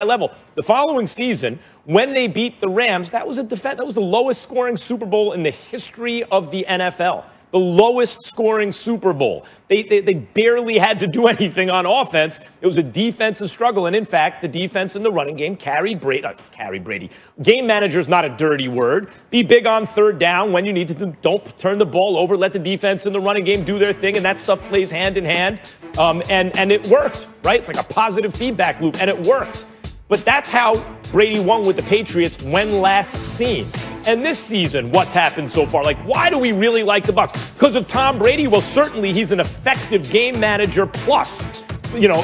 level. The following season, when they beat the Rams, that was the lowest scoring Super Bowl in the history of the NFL. The lowest scoring Super Bowl. They barely had to do anything on offense. It was a defensive struggle. And in fact, the defense in the running game carried Brady. Game manager is not a dirty word. Be big on third down when you need to. Don't turn the ball over. Let the defense in the running game do their thing. And that stuff plays hand in hand. And it worked, right? It's like a positive feedback loop. And it worked. But that's how Brady won with the Patriots when last seen. And this season, what's happened so far? Like, why do we really like the Bucs? Because of Tom Brady? Well, certainly he's an effective game manager plus,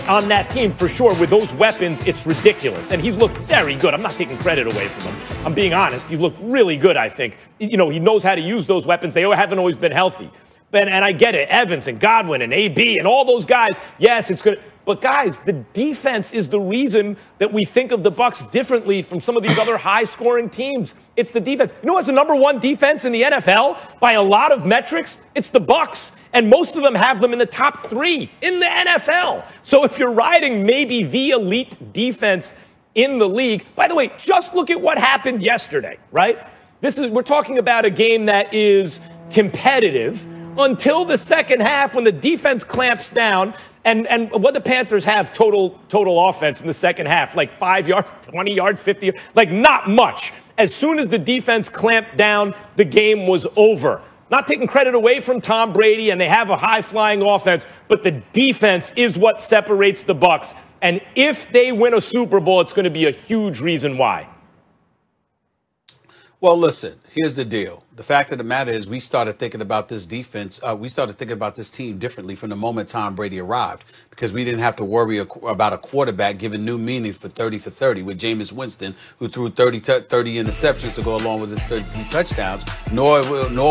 on that team for sure. With those weapons, it's ridiculous. And he's looked very good. I'm not taking credit away from him. I'm being honest. He's looked really good, I think. He knows how to use those weapons. They haven't always been healthy. And I get it. Evans and Godwin and AB and all those guys. Yes, it's good. But guys, the defense is the reason that we think of the Bucs differently from some of these other high-scoring teams. It's the defense. You know what's the number one defense in the NFL by a lot of metrics? It's the Bucs, and most of them have them in the top 3 in the NFL. So if you're riding maybe the elite defense in the league, by the way, just look at what happened yesterday, right? We're talking about a game that is competitive until the second half when the defense clamps down. And what the Panthers have total offense in the second half, like 5 yards, 20 yards, 50 yards, like not much. As soon as the defense clamped down, the game was over. Not taking credit away from Tom Brady, and they have a high-flying offense, but the defense is what separates the Bucs. And if they win a Super Bowl, it's going to be a huge reason why. Well, listen, here's the deal. The fact of the matter is we started thinking about this defense. We started thinking about this team differently from the moment Tom Brady arrived, because we didn't have to worry about a quarterback giving new meaning for 30 for 30 with Jameis Winston, who threw 30 interceptions to go along with his 33 touchdowns. Nor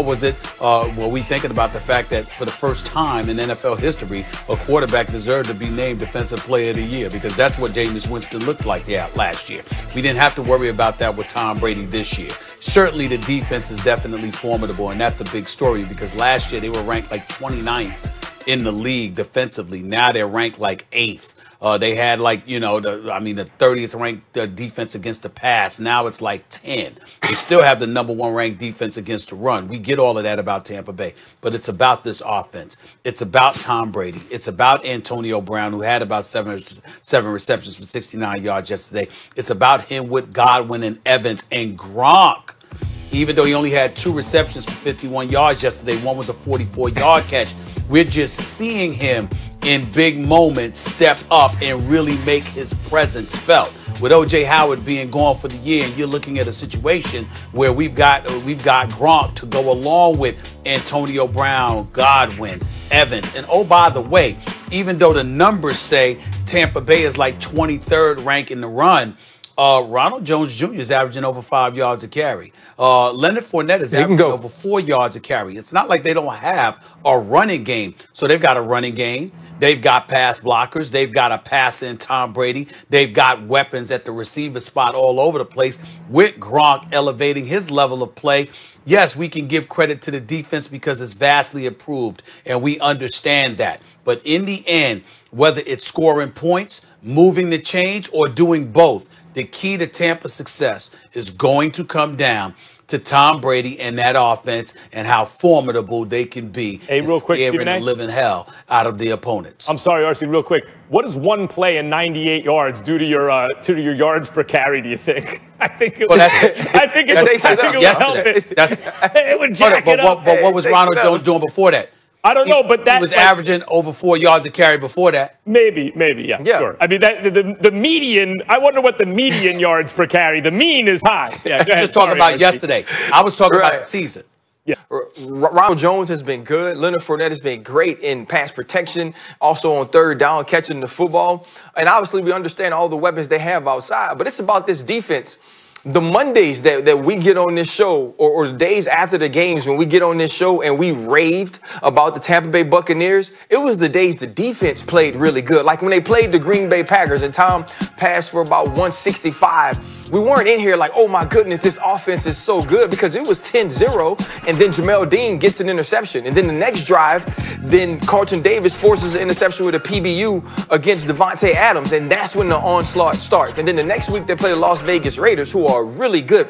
was it were we thinking about the fact that for the first time in NFL history, a quarterback deserved to be named Defensive Player of the Year, because that's what Jameis Winston looked like last year. We didn't have to worry about that with Tom Brady this year. Certainly the defense is definitely formidable, and that's a big story because last year they were ranked like 29th in the league defensively. Now they're ranked like 8th. They had like, the 30th ranked defense against the pass. Now it's like 10. They still have the number 1 ranked defense against the run. We get all of that about Tampa Bay, but it's about this offense. It's about Tom Brady. It's about Antonio Brown, who had about seven receptions for 69 yards yesterday. It's about him with Godwin and Evans and Gronk. Even though he only had 2 receptions for 51 yards yesterday, one was a 44-yard catch. We're just seeing him in big moments step up and really make his presence felt. With O.J. Howard being gone for the year, and you're looking at a situation where we've got Gronk to go along with Antonio Brown, Godwin, Evans. And oh, by the way, even though the numbers say Tampa Bay is like 23rd ranked in the run, Ronald Jones Jr. is averaging over 5 yards a carry. Leonard Fournette is averaging over 4 yards a carry. It's not like they don't have a running game. So they've got a running game. They've got pass blockers. They've got a passer in Tom Brady. They've got weapons at the receiver spot all over the place, with Gronk elevating his level of play. Yes, we can give credit to the defense because it's vastly improved, and we understand that. But in the end, whether it's scoring points, moving the chains, or doing both, the key to Tampa's success is going to come down to Tom Brady and that offense and how formidable they can be. Hey, real quick, scaring the living hell out of the opponents. I'm sorry, RC, real quick. What does one play in 98 yards do to your yards per carry, do you think? I think it was it would jack it up. But what was Ronald Jones doing before that? I don't know, but that he was averaging over 4 yards a carry before that. Maybe, yeah, sure. I mean, the median. I wonder what the median yards per carry. The mean is high. Yeah, go ahead. Just talking about yesterday. I was talking about the season. Yeah, Ronald Jones has been good. Leonard Fournette has been great in pass protection, also on third down, catching the football. And obviously, we understand all the weapons they have outside. But it's about this defense. the Mondays that we get on this show, or the days after the games when we get on this show and we raved about the Tampa Bay Buccaneers, it was the days the defense played really good. Like when they played the Green Bay Packers and Tom passed for about 165. We weren't in here like, oh my goodness, this offense is so good, because it was 10-0, and then Jamel Dean gets an interception. And then the next drive, then Carlton Davis forces an interception with a PBU against Devontae Adams, and that's when the onslaught starts. And then the next week they play the Las Vegas Raiders, who are a really good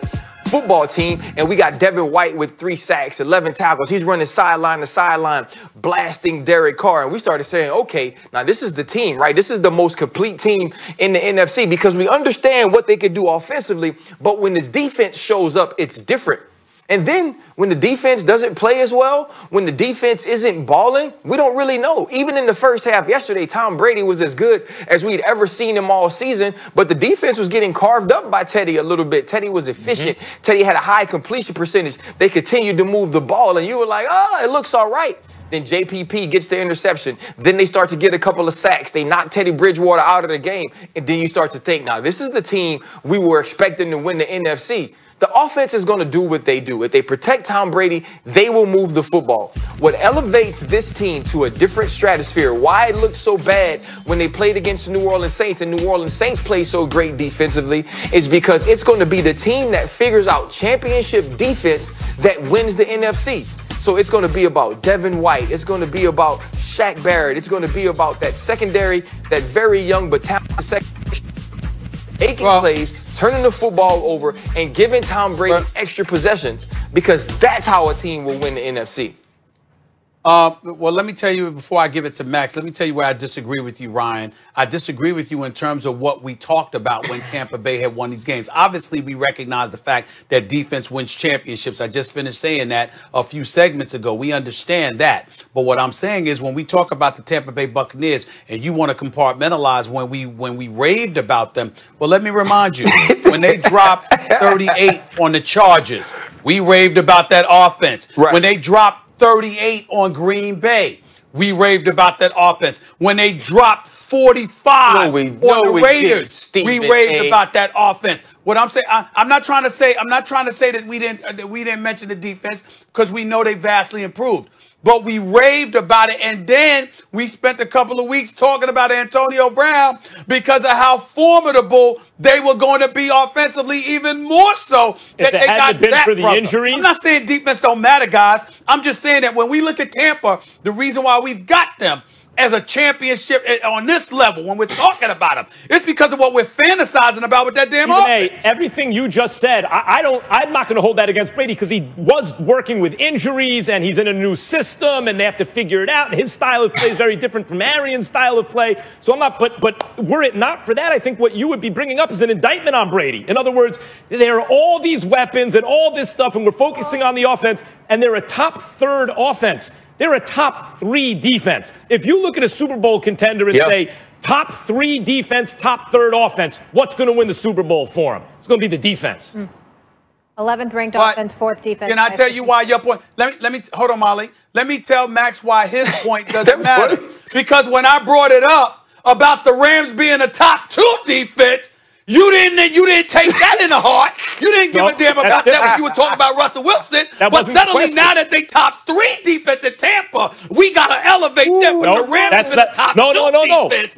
football team, and we got Devin White with 3 sacks, 11 tackles. He's running sideline to sideline, blasting Derek Carr. And we started saying, okay, now this is the team, right? This is the most complete team in the NFC, because we understand what they can do offensively, but when this defense shows up, it's different. And then when the defense doesn't play as well, when the defense isn't balling, we don't really know. Even in the first half yesterday, Tom Brady was as good as we'd ever seen him all season, but the defense was getting carved up by Teddy a little bit. Teddy was efficient. Teddy had a high completion percentage. They continued to move the ball, and you were like, oh, it looks all right. Then JPP gets the interception. Then they start to get a couple of sacks. They knock Teddy Bridgewater out of the game. And then you start to think, now, this is the team we were expecting to win the NFC. The offense is going to do what they do. If they protect Tom Brady, they will move the football. What elevates this team to a different stratosphere, why it looked so bad when they played against the New Orleans Saints, and New Orleans Saints play so great defensively, is because it's going to be the team that figures out championship defense that wins the NFC. So it's going to be about Devin White. It's going to be about Shaq Barrett. It's going to be about that secondary, that very young but talented secondary, making plays, turning the football over, and giving Tom Brady extra possessions, because that's how a team will win the NFC. Well, let me tell you, before I give it to Max, let me tell you where I disagree with you, Ryan. I disagree with you in terms of what we talked about when Tampa Bay had won these games. Obviously, we recognize the fact that defense wins championships. I just finished saying that a few segments ago. We understand that. But what I'm saying is, when we talk about the Tampa Bay Buccaneers and you want to compartmentalize when we raved about them, well, let me remind you, when they dropped 38 on the Chargers, we raved about that offense. Right. When they dropped 38 on Green Bay, we raved about that offense. When they dropped 45 on the Raiders, we raved about that offense. What I'm saying, I'm not trying to say that we didn't mention the defense, because we know they vastly improved. But we raved about it, and then we spent a couple of weeks talking about Antonio Brown because of how formidable they were going to be offensively, even more so that they got that for the injuries. I'm not saying defense don't matter, guys. I'm just saying that when we look at Tampa, the reason why we've got them as a championship on this level, when we're talking about them, it's because of what we're fantasizing about with that damn offense. Everything you just said, I'm not going to hold that against Brady, because he was working with injuries and he's in a new system and they have to figure it out. And his style of play is very different from Arian's style of play. So I'm not, but were it not for that, I think what you would be bringing up is an indictment on Brady. In other words, there are all these weapons and all this stuff, and we're focusing on the offense, and they're a top third offense. They're a top 3 defense. If you look at a Super Bowl contender and say top 3 defense, top third offense, what's going to win the Super Bowl for them? It's going to be the defense. 11th ranked offense, 4th defense. Can I tell you why your point? Let me hold on, Molly. Let me tell Max why his point doesn't matter. Because when I brought it up about the Rams being a top 2 defense, you didn't take that in the heart. You didn't give a damn about that when you were talking about Russell Wilson. But suddenly, now that they top 3 defense in Tampa, we got to elevate them. But the Rams are the top 2 defense.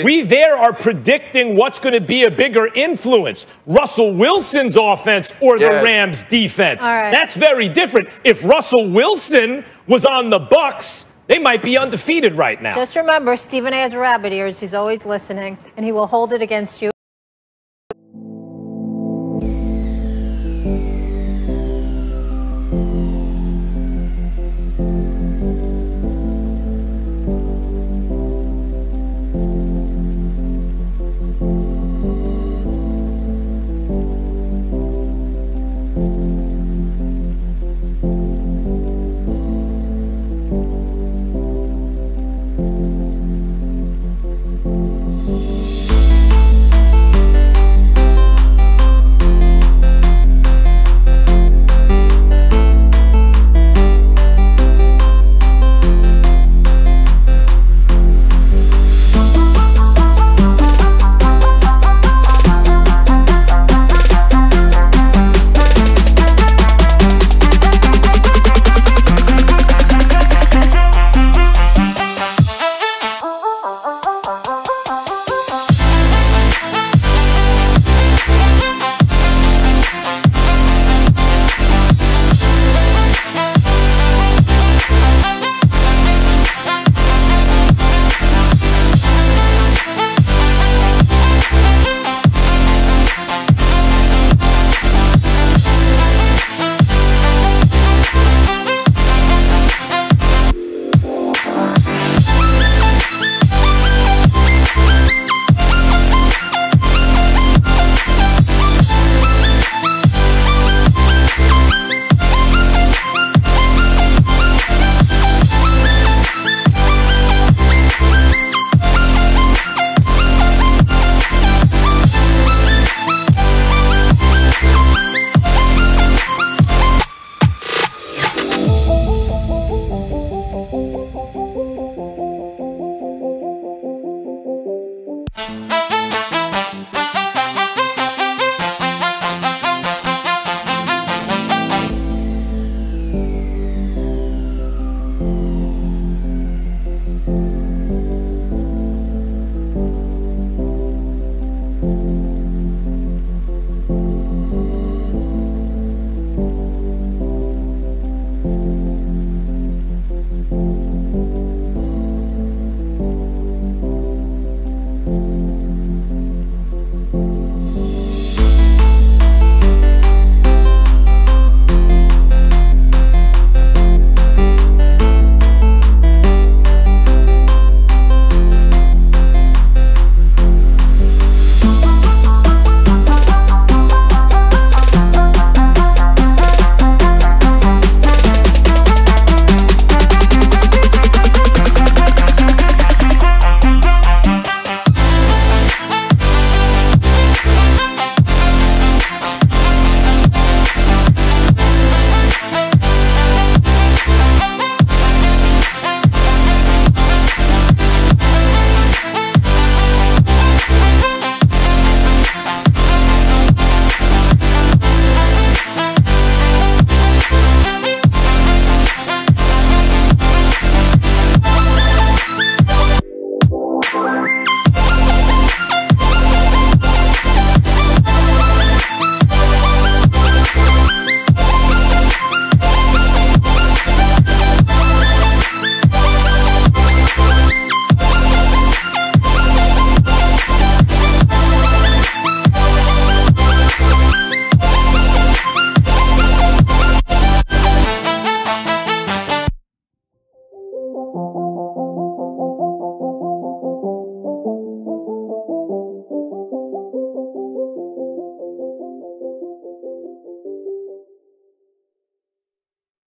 We there are predicting what's going to be a bigger influence, Russell Wilson's offense or the Rams' defense. That's very different. If Russell Wilson was on the Bucs, they might be undefeated right now. Just remember, Stephen A. has rabbit ears. He's always listening, and he will hold it against you.